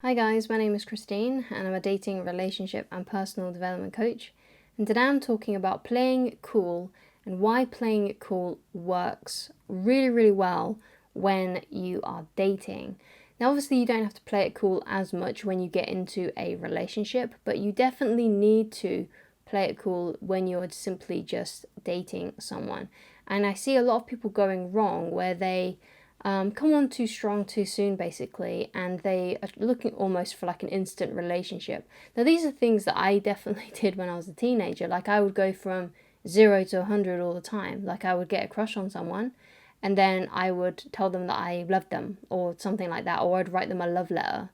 Hi guys, my name is Christine and I'm a dating, relationship and personal development coach. And today I'm talking about playing it cool and why playing it cool works really well when you are dating. Now obviously you don't have to play it cool as much when you get into a relationship, but you definitely need to play it cool when you're simply just dating someone. And I see a lot of people going wrong where they come on too strong too soon, basically, and they are looking almost for like an instant relationship. Now, these are things that I definitely did when I was a teenager. Like, I would go from 0 to 100 all the time. Like, I would get a crush on someone, and then I would tell them that I loved them, or something like that, or I'd write them a love letter.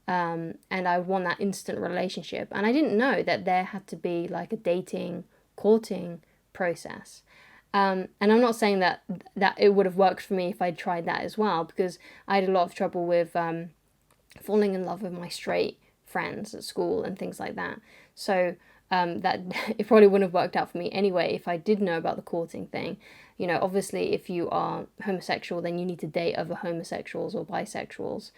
And I want that instant relationship. And I didn't know that there had to be like a dating, courting process. And I'm not saying that it would have worked for me if I'd tried that as well, because I had a lot of trouble with falling in love with my straight friends at school and things like that. So that it probably wouldn't have worked out for me anyway if I did know about the courting thing. You know, obviously, if you are homosexual, then you need to date other homosexuals or bisexuals.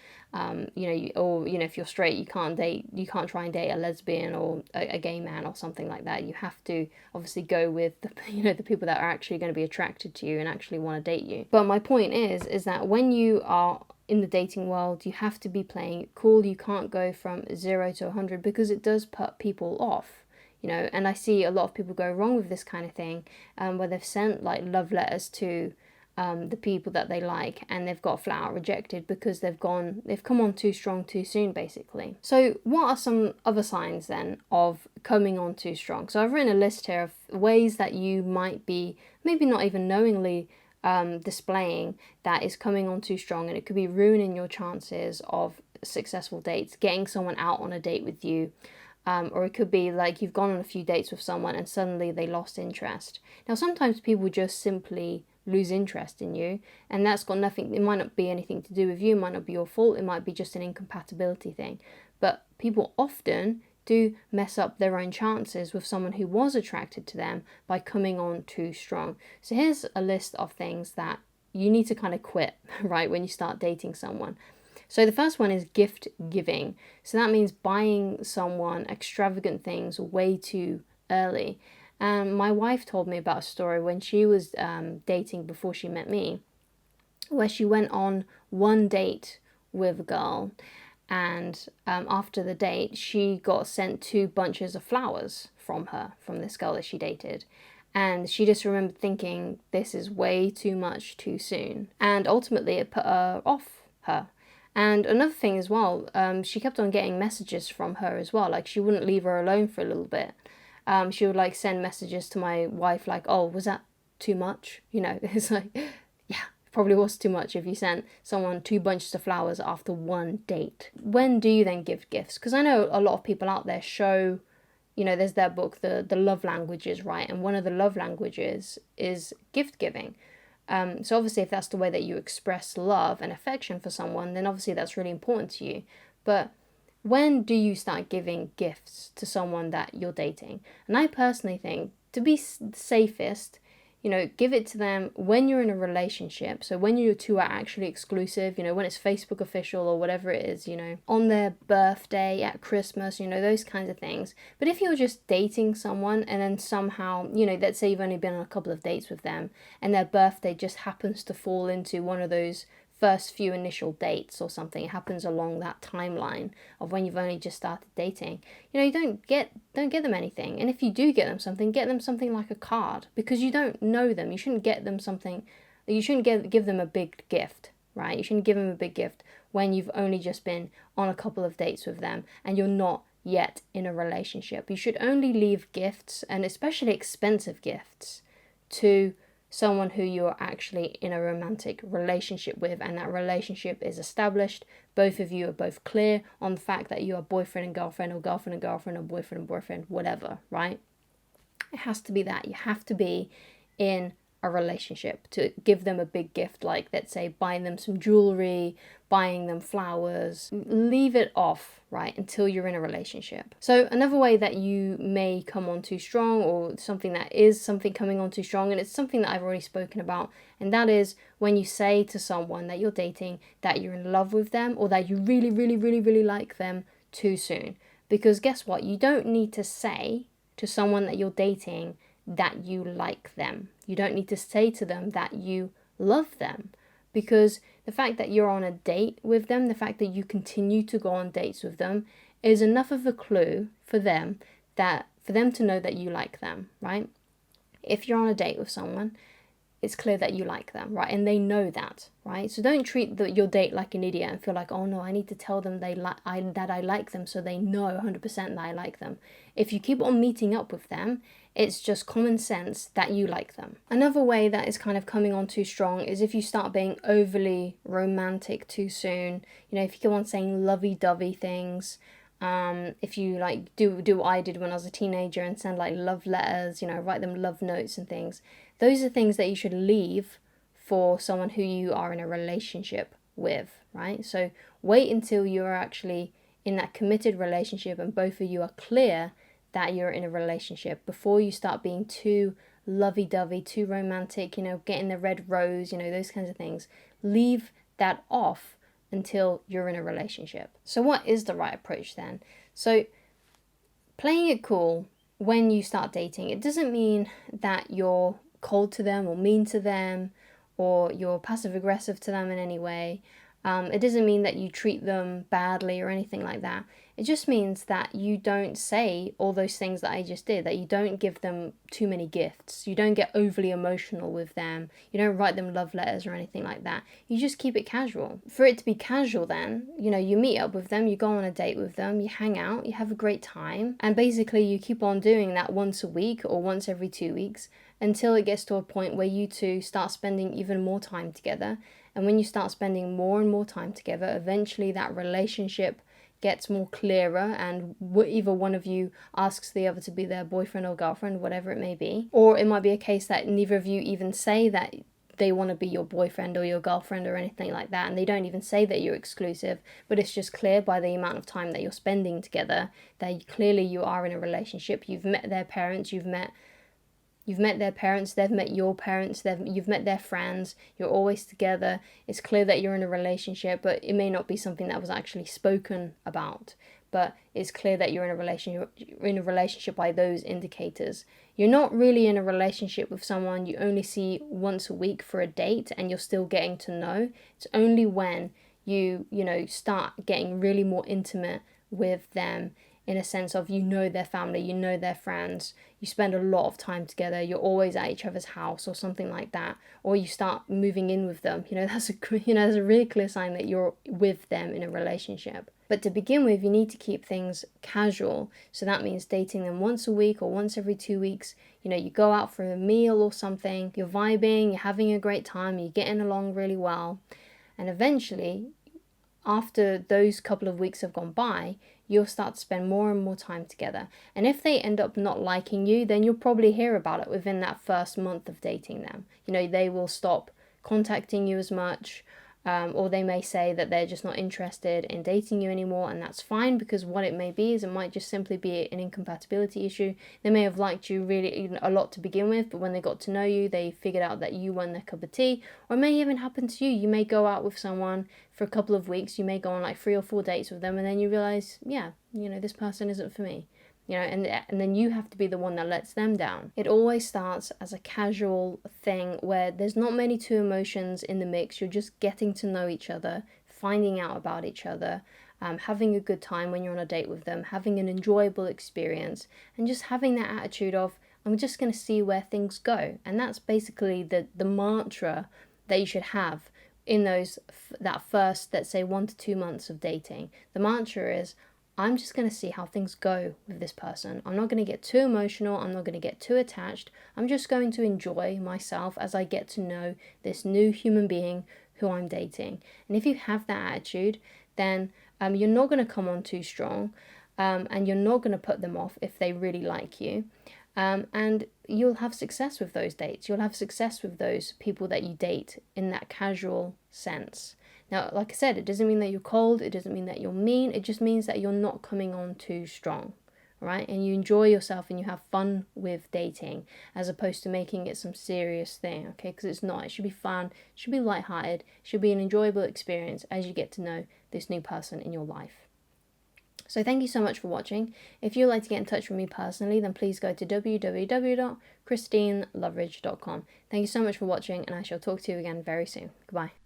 If you're straight, you can't try and date a lesbian or a gay man or something like that. You have to obviously go with the people that are actually going to be attracted to you and actually want to date you. But my point is that when you are in the dating world, you have to be playing it cool. You can't go from 0 to 100 because it does put people off. And I see a lot of people go wrong with this kind of thing, where they've sent like love letters to the people that they like, and they've got flat out rejected because they've come on too strong too soon, basically. So what are some other signs then of coming on too strong? So I've written a list here of ways that you might be maybe not even knowingly displaying that is coming on too strong, and it could be ruining your chances of successful dates, getting someone out on a date with you. Or it could be like you've gone on a few dates with someone and suddenly they lost interest. Now, sometimes people just simply lose interest in you, and that's got nothing, it might not be anything to do with you, it might not be your fault, it might be just an incompatibility thing. But people often do mess up their own chances with someone who was attracted to them by coming on too strong. So here's a list of things that you need to kind of quit, right, when you start dating someone. So the first one is gift giving. So that means buying someone extravagant things way too early. And my wife told me about a story when she was dating before she met me, where she went on one date with a girl, and after the date, she got sent 2 bunches of flowers from this girl that she dated. And she just remembered thinking, this is way too much too soon. And ultimately, it put her off her. And another thing as well, she kept on getting messages from her as well. Like, she wouldn't leave her alone for a little bit. She would like send messages to my wife like, oh, was that too much? It's like, yeah, probably was too much if you sent someone 2 bunches of flowers after one date. When do you then give gifts? Because I know a lot of people out there show, there's their book, the love languages, right? And one of the love languages is gift giving. So obviously if that's the way that you express love and affection for someone, then obviously that's really important to you. But when do you start giving gifts to someone that you're dating? And I personally think, to be safest, give it to them when you're in a relationship. So when you two are actually exclusive, when it's Facebook official or whatever it is, on their birthday, at Christmas, those kinds of things. But if you're just dating someone and then somehow, let's say you've only been on a couple of dates with them and their birthday just happens to fall into one of those first few initial dates or something, it happens along that timeline of when you've only just started dating, you don't get them anything. And if you do get them something like a card, because you don't know them. You shouldn't get them something, you shouldn't give them a big gift, right? You shouldn't give them a big gift when you've only just been on a couple of dates with them and you're not yet in a relationship. You should only leave gifts, and especially expensive gifts, to someone who you're actually in a romantic relationship with, and that relationship is established. Both of you are both clear on the fact that you are boyfriend and girlfriend, or girlfriend and girlfriend, or boyfriend and boyfriend, whatever, right? It has to be that. You have to be in a relationship, to give them a big gift, like let's say buying them some jewelry, buying them flowers. Leave it off, right, until you're in a relationship. So another way that you may come on too strong, or something that is something coming on too strong, and it's something that I've already spoken about, and that is when you say to someone that you're dating that you're in love with them, or that you really, really, really, really like them too soon. Because guess what? You don't need to say to someone that you're dating that you like them. You don't need to say to them that you love them, because the fact that you're on a date with them, the fact that you continue to go on dates with them, is enough of a clue for them to know that you like them, right? If you're on a date with someone, it's clear that you like them, right? And they know that, right? So don't treat your date like an idiot and feel like, oh no, I need to tell them that I like them, so they know 100% that I like them. If you keep on meeting up with them, it's just common sense that you like them. Another way that is kind of coming on too strong is if you start being overly romantic too soon. You know, if you keep on saying lovey-dovey things, if you like do what I did when I was a teenager and send like love letters, you know, write them love notes and things. Those are things that you should leave for someone who you are in a relationship with, right? So wait until you're actually in that committed relationship and both of you are clear that you're in a relationship before you start being too lovey-dovey, too romantic, you know, getting the red rose, you know, those kinds of things. Leave that off until you're in a relationship. So what is the right approach then? So playing it cool when you start dating, it doesn't mean that you're cold to them or mean to them or you're passive aggressive to them in any way. It doesn't mean that you treat them badly or anything like that. It just means that you don't say all those things that I just did, that you don't give them too many gifts. You don't get overly emotional with them. You don't write them love letters or anything like that. You just keep it casual. For it to be casual then, you know, you meet up with them, you go on a date with them, you hang out, you have a great time, and basically you keep on doing that once a week or once every 2 weeks until it gets to a point where you two start spending even more time together. And when you start spending more and more time together, eventually that relationship gets more clearer and either one of you asks the other to be their boyfriend or girlfriend, whatever it may be. Or it might be a case that neither of you even say that they want to be your boyfriend or your girlfriend or anything like that, and they don't even say that you're exclusive, but it's just clear by the amount of time that you're spending together that clearly you are in a relationship. You've met their parents, you've met their parents, they've met your parents, you've met their friends, you're always together. It's clear that you're in a relationship, but it may not be something that was actually spoken about. But it's clear that you're in a relationship by those indicators. You're not really in a relationship with someone you only see once a week for a date and you're still getting to know. It's only when you start getting really more intimate with them, in a sense of, you know, their family, you know, their friends, you spend a lot of time together, you're always at each other's house or something like that, or you start moving in with them. That's a really clear sign that you're with them in a relationship. But to begin with, you need to keep things casual. So that means dating them once a week or once every 2 weeks. You go out for a meal or something, you're vibing, you're having a great time, you're getting along really well. And eventually, after those couple of weeks have gone by, you'll start to spend more and more time together. And if they end up not liking you, then you'll probably hear about it within that first month of dating them. They will stop contacting you as much, or they may say that they're just not interested in dating you anymore, and that's fine, because what it may be is it might just simply be an incompatibility issue. They may have liked you really a lot to begin with, but when they got to know you, they figured out that you weren't their cup of tea. Or it may even happen to you. You may go out with someone for a couple of weeks, you may go on like 3 or 4 dates with them, and then you realize, this person isn't for me. And then you have to be the one that lets them down. It always starts as a casual thing where there's not many two emotions in the mix. You're just getting to know each other, finding out about each other, having a good time when you're on a date with them, having an enjoyable experience, and just having that attitude of, I'm just going to see where things go. And that's basically the mantra that you should have in that first, let's say, 1 to 2 months of dating. The mantra is, I'm just going to see how things go with this person. I'm not going to get too emotional. I'm not going to get too attached. I'm just going to enjoy myself as I get to know this new human being who I'm dating. And if you have that attitude, then you're not going to come on too strong, and you're not going to put them off if they really like you. And you'll have success with those dates. You'll have success with those people that you date in that casual sense. Now, like I said, it doesn't mean that you're cold. It doesn't mean that you're mean. It just means that you're not coming on too strong, right? And you enjoy yourself and you have fun with dating, as opposed to making it some serious thing, okay? Because it's not. It should be fun. It should be lighthearted. It should be an enjoyable experience as you get to know this new person in your life. So thank you so much for watching. If you'd like to get in touch with me personally, then please go to www.christineloveridge.com. Thank you so much for watching, and I shall talk to you again very soon. Goodbye.